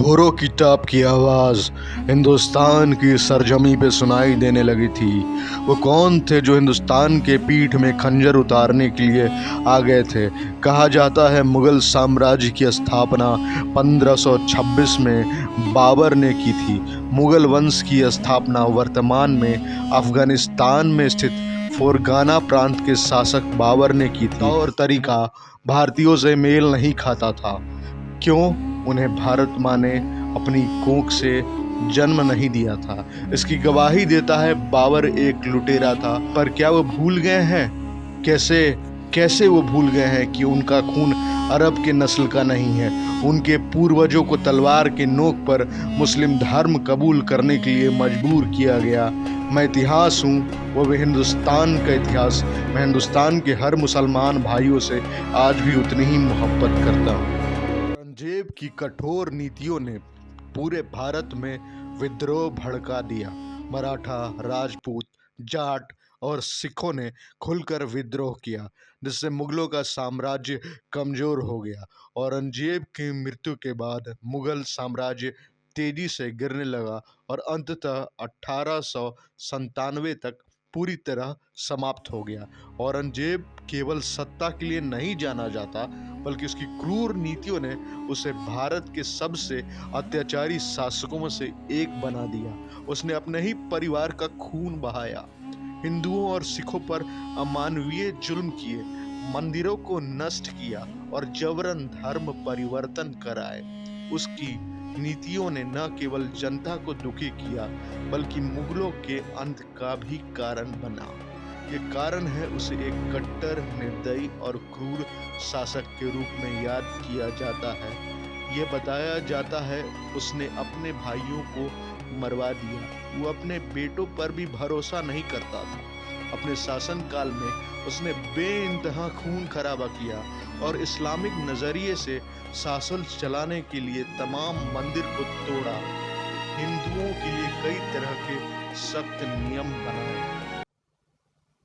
घोड़ों की टाप की आवाज़ हिंदुस्तान की सरजमी पे सुनाई देने लगी थी। वो कौन थे जो हिंदुस्तान के पीठ में खंजर उतारने के लिए आ गए थे? कहा जाता है मुग़ल साम्राज्य की स्थापना 1526 में बाबर ने की थी। मुग़ल वंश की स्थापना वर्तमान में अफ़गानिस्तान में स्थित फ़रगाना प्रांत के शासक बाबर ने की थी। और तरीका भारतीयों से मेल नहीं खाता था। क्यों? उन्हें भारत माँ ने अपनी कोख से जन्म नहीं दिया था। इसकी गवाही देता है बाबर एक लुटेरा था। पर क्या वो भूल गए हैं? कैसे कैसे वो भूल गए हैं कि उनका खून अरब के नस्ल का नहीं है? उनके पूर्वजों को तलवार के नोक पर मुस्लिम धर्म कबूल करने के लिए मजबूर किया गया। मैं इतिहास हूँ, वो भी हिंदुस्तान का इतिहास। मैं हिंदुस्तान के हर मुसलमान भाइयों से आज भी उतनी ही मोहब्बत करता हूँ। औरंगजेब की कठोर नीतियों ने पूरे भारत में विद्रोह भड़का दिया। मराठा, राजपूत, जाट और सिखों ने खुलकर विद्रोह किया, जिससे मुगलों का साम्राज्य कमजोर हो गया। औरंगजेब की मृत्यु के बाद मुगल साम्राज्य तेजी से गिरने लगा और अंततः 1897 तक पूरी तरह समाप्त हो गया। औरंगजेब केवल सत्ता के लिए नहीं जाना जाता, बल्कि उसकी क्रूर नीतियों ने उसे भारत के सबसे अत्याचारी शासकों में से एक बना दिया। उसने अपने ही परिवार का खून बहाया, हिंदुओं और सिखों पर अमानवीय जुल्म किए, मंदिरों को नष्ट किया और जबरन धर्म परिवर्तन कराए। उसकी नीतियों ने न केवल जनता को दुखी किया, बल्कि मुगलों के अंत का भी कारण बना। ये कारण है उसे एक कट्टर, निर्दयी और क्रूर शासक के रूप में याद किया जाता है। ये बताया जाता है उसने अपने भाइयों को मरवा दिया। वो अपने बेटों पर भी भरोसा नहीं करता था। अपने शासनकाल में उसने बेइंतहा खून खराबा किया और इस्लामिक नजरिए से शासन चलाने के लिए तमाम मंदिर को तोड़ा। हिंदुओं के लिए कई तरह के सख्त नियम बनाए।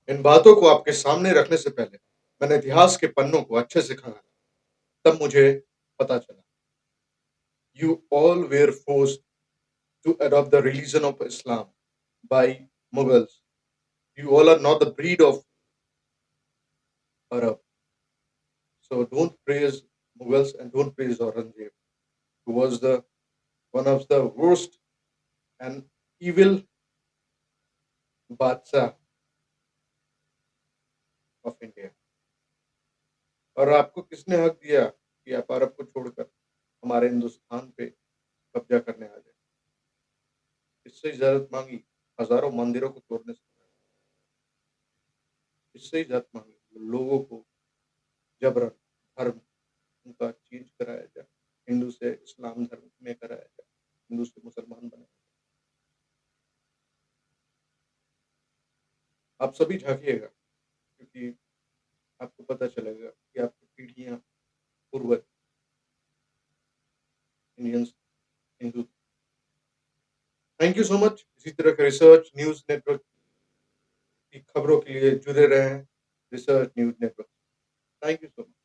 इन बातों को आपके सामने रखने से पहले मैंने इतिहास के पन्नों को अच्छे से खंगाला। तब मुझे पता चला, you all were forced to adopt the religion of Islam by Mughals. You all are not the breed of Arab. So don't praise Mughals and don't praise Aurangzeb, who was the one of the worst and evil Badshah of India. और आपको किसने हक दिया कि आप अरब को छोड़कर हमारे हिंदुस्तान पे कब्जा करने आ जाए? इससे इजाजत मांगी हजारों मंदिरों को तोड़ने से, इससे इजाजत मांगी लोगों को जबरन धर्म उनका चेंज कराया जाए, हिंदू से इस्लाम धर्म में कराया जाए, हिंदू से मुसलमान बनाया जाए। आप सभी झांकिएगा, क्योंकि आपको पता चलेगा कि आपकी पीढ़ियां पूर्वज Indians Hindu. Thank you so much. इसी तरह के रिसर्च न्यूज नेटवर्क की खबरों के लिए जुड़े रहें research news network. Thank you so much.